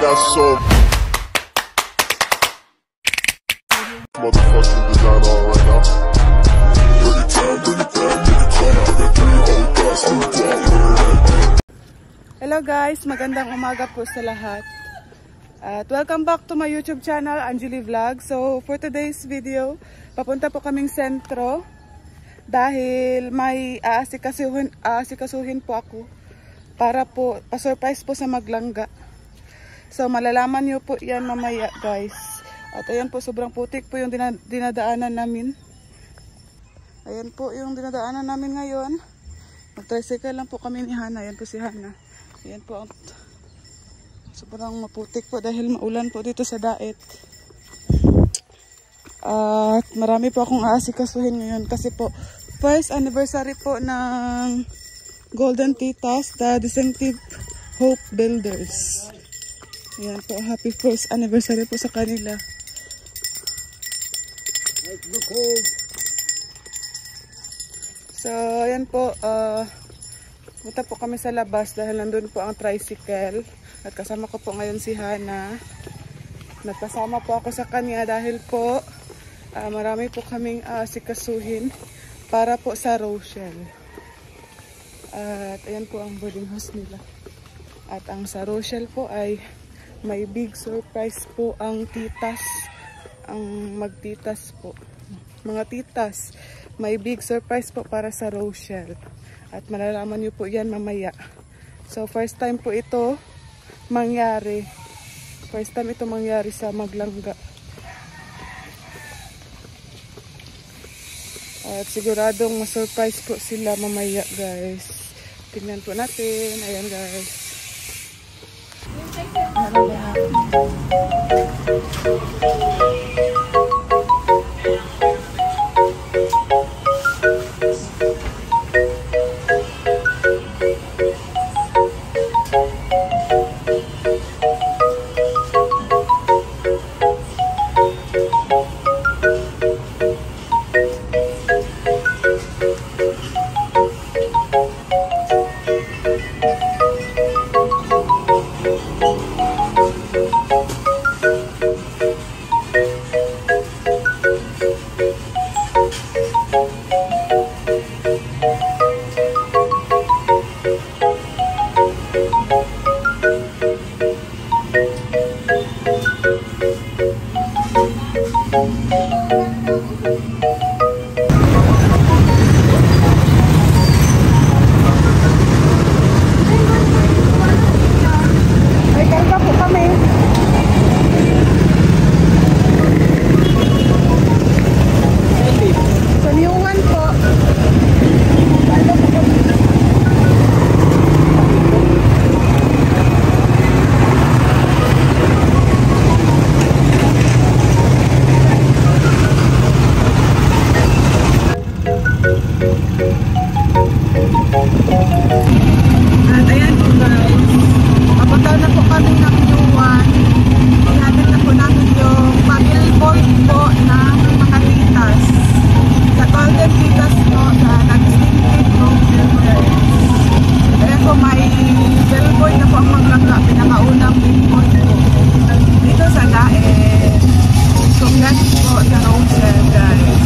got some motherfucking design on right now. Bring it down, bring it down, bring it down. I got 3 old thoughts in the dark. Hello guys, magandang umaga po sa lahat. At welcome back to my YouTube channel, Anjali Vlog. So for today's video, papunta po kaming sentro dahil may aasikasuhin po ako para po pa-surprise po sa Maglangga. So malalaman nyo po yan mamaya guys. At ayan po, sobrang putik po yung dinadaanan namin. Ayan po yung dinadaanan namin ngayon. Mag-tricycle lang po kami ni Hana. Ayan po si Hana. Ayan po, sobrang maputik po dahil maulan po dito sa Daet. At marami po akong aasikasuhin ngayon kasi po first anniversary po ng Golden Titas, the Distinctive Hope Builders. Ayan po, happy first anniversary po sa kanila. So ayan po, punta po kami sa labas dahil nandun po ang tricycle. At kasama ko po ngayon si Hana. Nagpasama po ako sa kanya dahil po marami po kaming sikasuhin para po sa Rochelle. At ayan po ang boarding house nila. At ang sa Rochelle po ay may big surprise po ang titas. Ang magtitas po. Mga titas, may big surprise po para sa Rochelle. At malalaman nyo po yan mamaya. So first time po ito mangyari. First time ito mangyari sa Maglangga. At siguradong ma-surprise po sila mamaya guys. Tingnan po natin. Ayan guys. At ayan po guys, papunta na po kami ng Yuan. Ihatid na po namin yung pag-billboard po ng mga titas. Sa Golden Titas po, sa Distinctive Hope Builders. Ayan po, may billboard na po ang Maglangga, pinakaunang billboard po dito sa Daet. Congrats po sa Rochelle guys.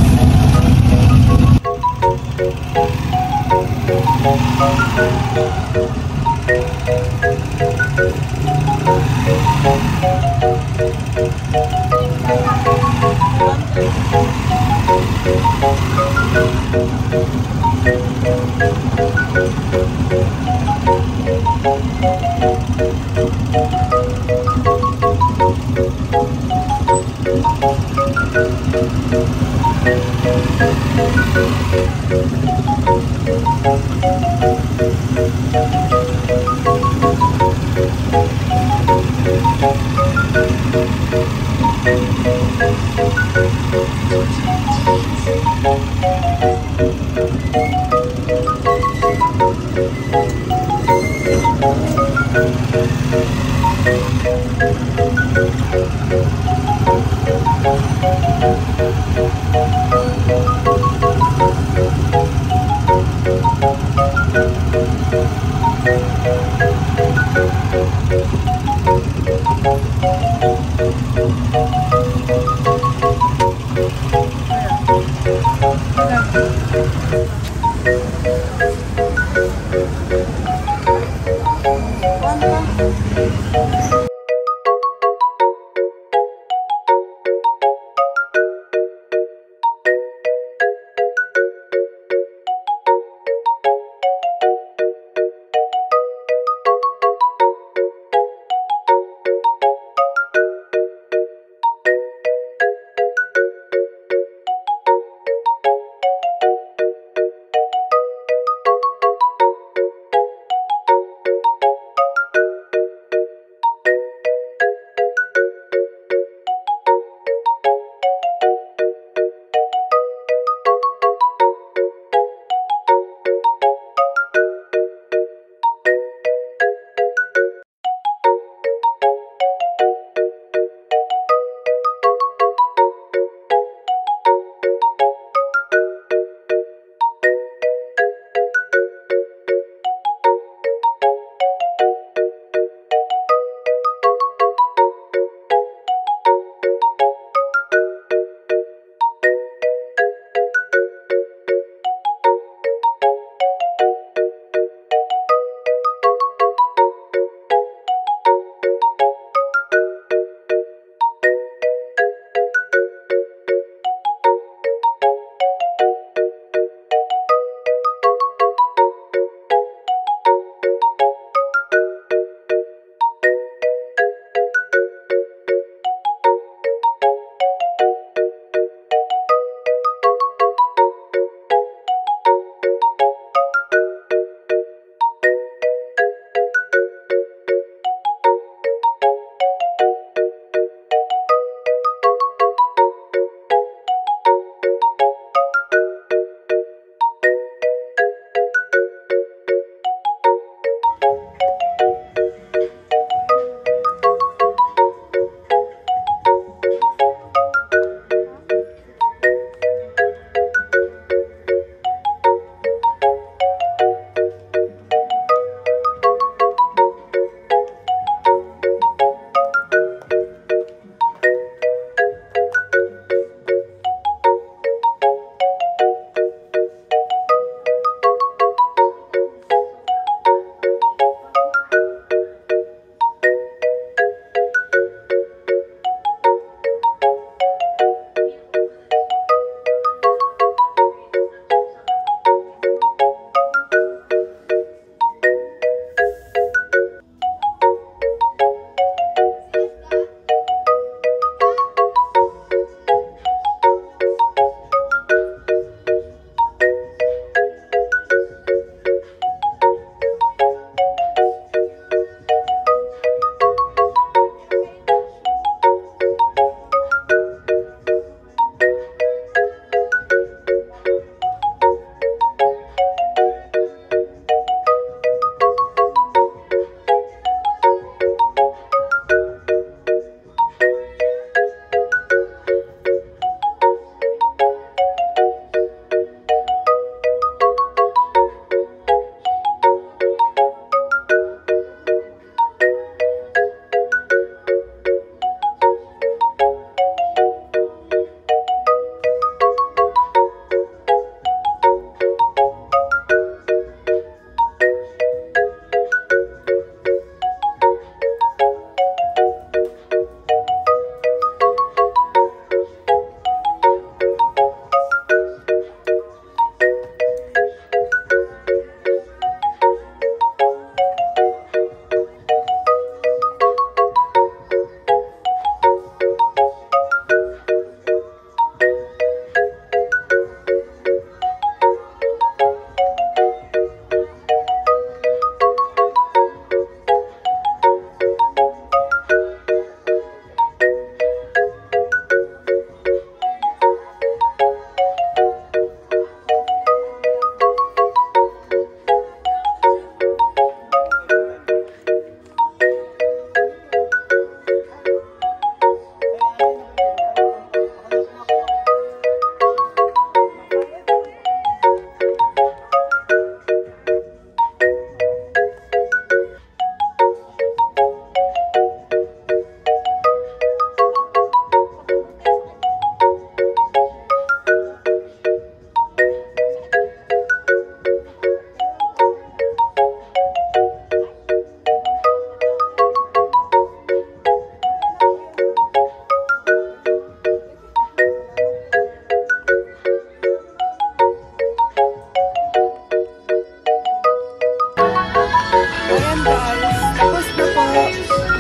Ayan guys, tapos na po.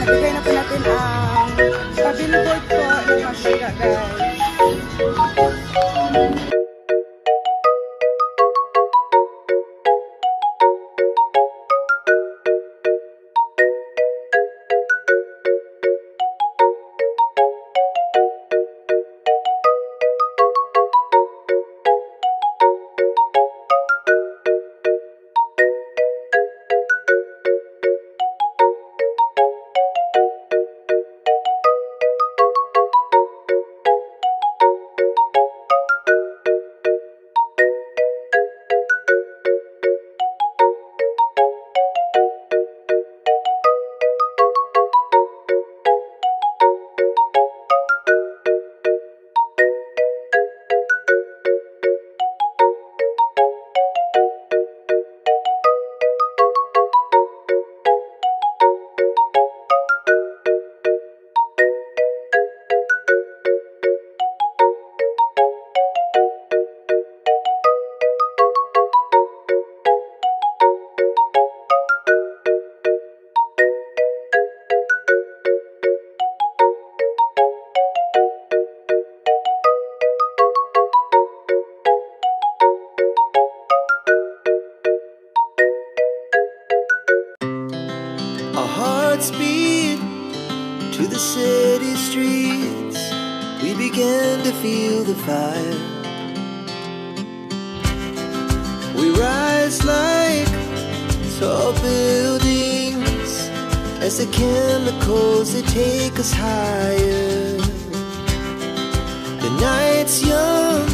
Nabigay na po natin ang pa-billboard po ng Magsaga guys. Speed to the city streets, we began to feel the fire. We rise like tall buildings as the chemicals they take us higher. The night's young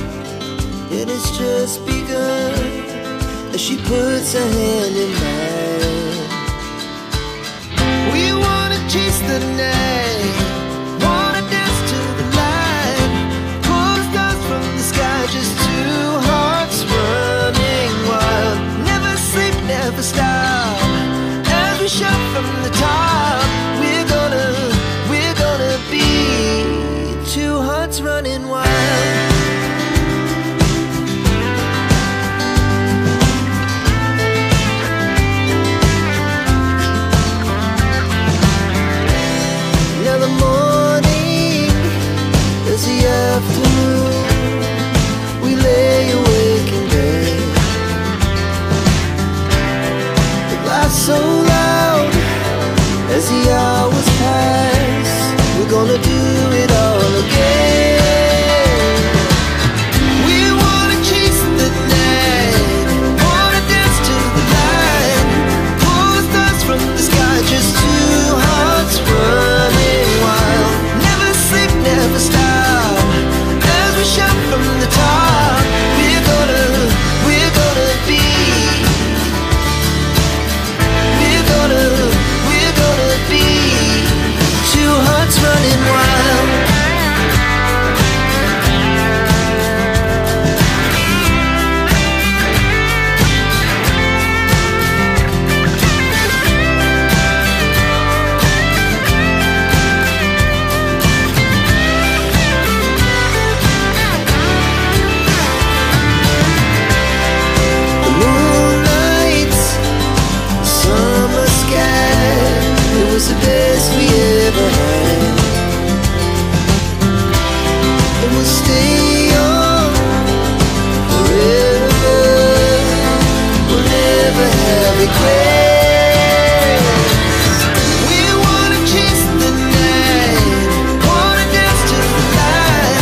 and it's just begun as she puts her hand in mine. We wanna chase the night, wanna dance to the light, pull the stars from the sky, just two hearts running wild. Never sleep, never stop, as we shout from the top. We're gonna be two hearts running wild. We lay awake in bed. The laughs so loud as the hours pass. We're gonna do it all again. We wanna chase the night, wanna dance to the light, pull the stars from the sky, just two hearts running wild. Never sleep, never stop, we shout from the top. We're gonna be. We're gonna be two hearts running wild. The best we ever had, and we'll stay young forever. We'll never have regrets. We wanna chase the night, wanna dance to the light,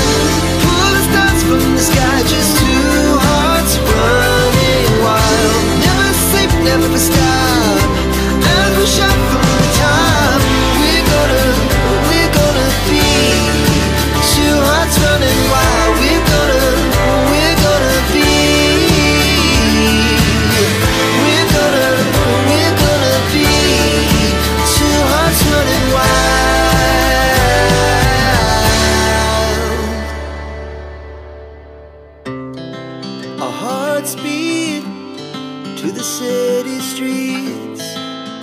pull the stars from the sky, just two hearts running wild. Never sleep, never stop, as we shout from the top. Running wild, we're gonna be. We're gonna be two hearts running wild. Our hearts beat to the city streets.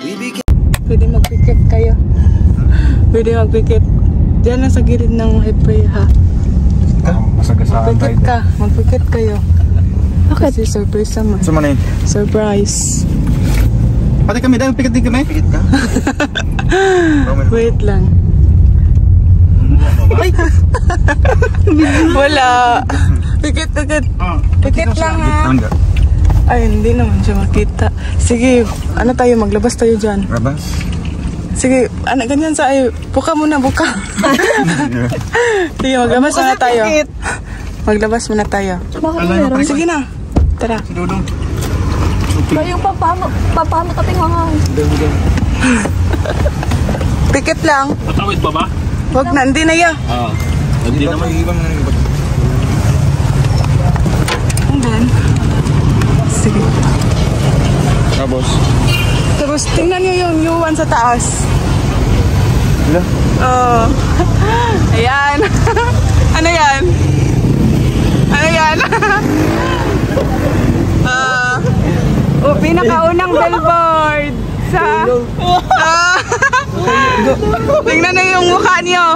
We began. Pwede magpikit kayo. Pwede magpikit. Diyan lang sa gilid ng highway ha. Magpikit ka. Magpikit kayo. Bakit? Kasi surprise naman. Saan man yun? Surprise. Pati kami, dahil pikit din kami. Pikit ka? Wait lang. Wala. Pikit. Pikit lang ha. Ay, hindi naman siya makita. Sige, ano tayo? Maglabas tayo dyan. Labas? Sige, anak ganyan sa ay. Buka muna, buka. Sige, maglabas muna tayo. Maglabas muna tayo. Sige na. Tara. Dudong. Yung papano kaping hangang. Pikit lang. Matawid pa ba? Huwag na, hindi na ya. Hindi naman. And then, sige. Tapos? Tapos tingnan nyo yung U1 sa taas. Wala? Oh. Ayan. Ano yan? Ano yan? Pinakaunang billboard sa... tingnan nyo yung mukha nyo.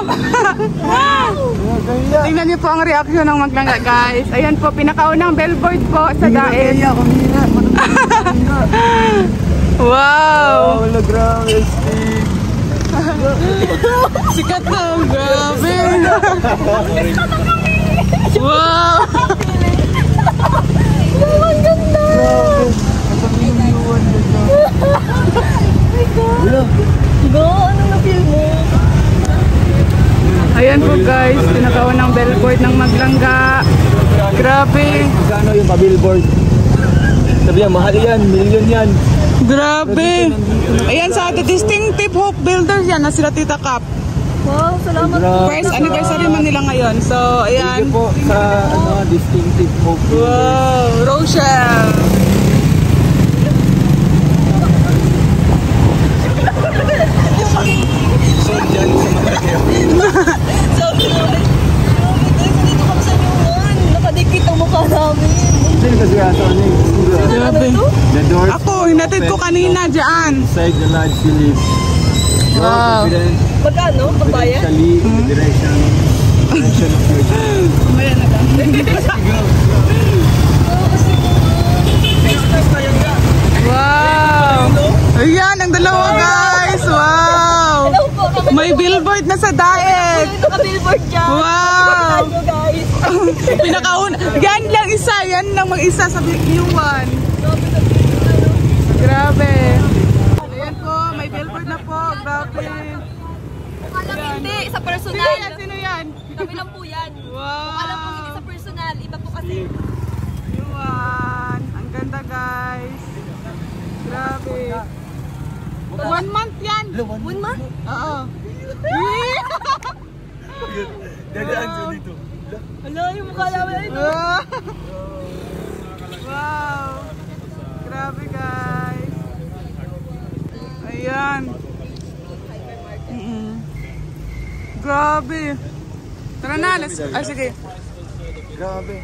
Tingnan nyo po ang reaksyon ng maglangga, guys. Ayan po, pinakaunang billboard po sa Daet. Wow! Wala, grabe, Steve. Sikat na, grabe. Wow! Ang ganda! Ano na feel mo? Ayan po guys, pinakaunang billboard ng Maglangga. Grabe. Magkano yung pa-billboard? Sabi yan, mahal yan, million yan. Grabe. Ayan sa The Distinctive Hope Builders yan na sila Tita Cap. Wow, salamat. First anniversary man nila ngayon. So, Thank ayan. you po sa distinctive hope. Wow, Rochelle. So, dyan sa mga Sabi namin, dito kami sa Yuan. Nakadikit ang mukha namin. Sino kasi asa ano yung Grabe. The door Ako, hinatid ko kanina dyan. inside the lodge you live. Wow. Magkano? Pagbayan? The direction of your journey. Mamaya na lang. Wow. Ayan, ang dalawa guys. Wow. May billboard na sa Daet. Naka-billboard dyan. Wow. Ano guys? Pinakauna. Yan lang isa. Yan lang mag-isa sa U1. Grabe. Ayan po. May billboard na po. Grabe. Alam hindi, sa Sino personal. yan? Sino yan? Kami lang po yan. Wow. Alam po hindi sa personal. Iba po kasi. U1. Ang ganda guys. Grabe. 1 month yan. 1 month? Oo. Dadaan siya dito. Hala, yung mukha namin ito. Wow. Grabe guys. Ayan. Grabe. Tara na, let's... Ah, sige. Grabe.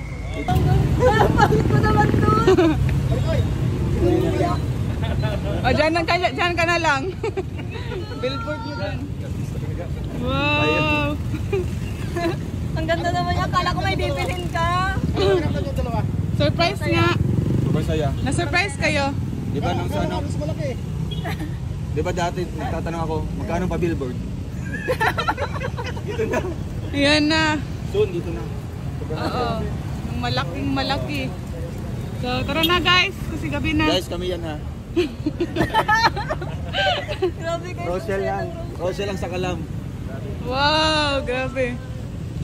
Pangit ko naman doon. O, dyan ka na lang. Billboard mo dyan. Wow. Ang ganda naman niya. Akala ko may bibilhin ka. Surprise nga. Super saya. Na-surprise kayo. Di ba nang sa ano? Di ba dati nagtatanong ako, magkano pa billboard? Ayan na. Soon, dito na. Oo. Yung malaking malaki. So, tara na guys. Kasi gabi na. Guys, kami yan ha. Grabe kayo. Rochelle lang. Rochelle lang sa Kalam. Wow, grabe.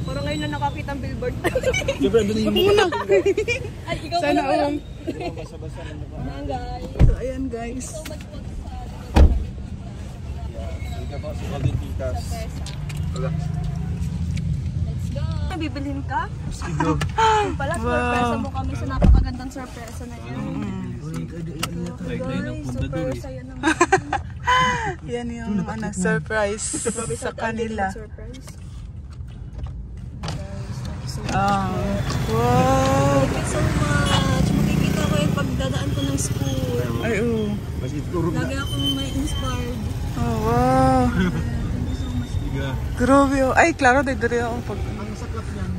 Parang ngayon na nakakita ang billboard. Siyempre, andun yung Muna. Ay, ikaw Sana pala. all. basa-basa ng mukha. Ayan guys. So, ayan guys. Dito po, si Golden Titas. Wala. Let's go. Bibilhin ka? Sige. Yung pala, surpresa mo kami sa napakagandang surpresa na yan. Guys, super saya naman. Yan yung surprise sa kanila. Surprise. Wow. Thank you so much. Makikita ko yung pagdadaan ko ng school. Ay, oo. Mas iturog na. Lagi akong may inspired. Oh, wow. Sige. Grabe. Oh. Ay, klaro, dahil ako pag... Ang saklap niyan.